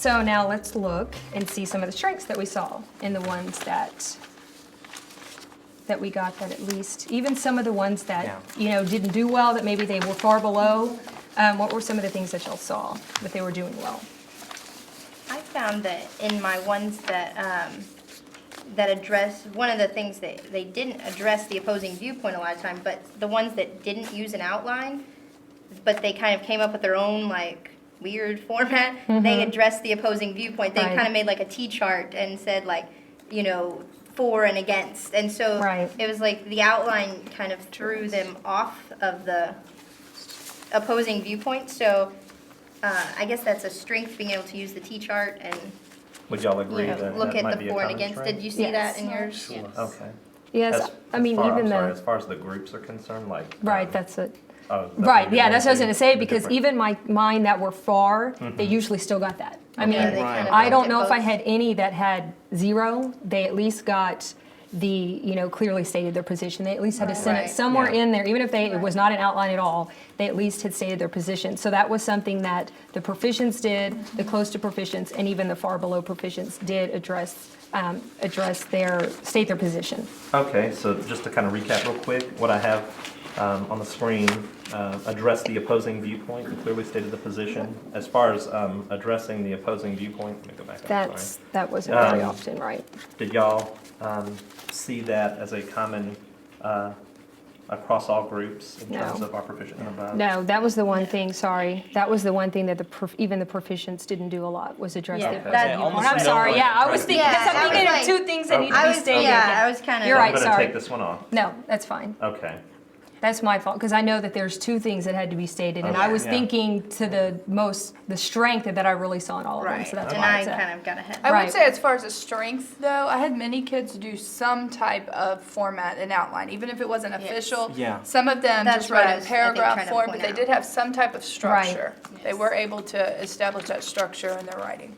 So now let's look and see some of the strengths that we saw in the ones that we got, that at least, even some of the ones that, didn't do well, that maybe they were far below. What were some of the things that y'all saw that they were doing well? I found that in my ones that address, one of the things that they didn't address the opposing viewpoint a lot of time, but the ones that didn't use an outline, but they kind of came up with their own like weird format, they addressed the opposing viewpoint. They kind of made like a T-chart and said like, for and against. And so it was like the outline kind of threw them off of the opposing viewpoint. So I guess that's a strength, being able to use the T-chart and would y'all agree that look that might at be the a for and common against. strength? Did you see that in yours? Sure. Yes. Okay. Yes, I mean, as far as the groups are concerned, like that's it. Right, yeah, that's what I was going to say, because even mine that were far, they usually still got that. I mean, they kind of I don't bumped know it if I both. had any that had 0. They at least got the, clearly stated their position. They at least had a sentence somewhere in there, even if it was not an outline at all, they at least had stated their position. So that was something that the proficients did, the close to proficients, and even the far below proficients did state their position. Okay, so just to kind of recap real quick, what I have on the screen, address the opposing viewpoint and clearly stated the position. As far as addressing the opposing viewpoint, let me go back up, sorry. That wasn't very often, right? Did y'all see that as a common across all groups in terms of our proficient and above? No, that was the one thing, sorry. That was the one thing that even the proficients didn't do a lot, was address the opposing that- viewpoint. almost I'm no sorry, one I was tried thinking, to- because I'm Yeah, I thinking was of like- two things that need to I be was, stated. I was kind of. You're right. I'm going to sorry. take this one off. No, that's fine. Okay. That's my fault, because I know that there's two things that had to be stated, and I was thinking to the strength that I really saw in all of them, Right, so that's and why I it's kind of got ahead. I Right. would say as far as a strength, though, I had many kids do some type of format and outline, even if it wasn't official. Yeah. Some of them That's just what wrote I in was, I think, trying paragraph to form, point but they out. did have some type of structure. Right. They were able to establish that structure in their writing.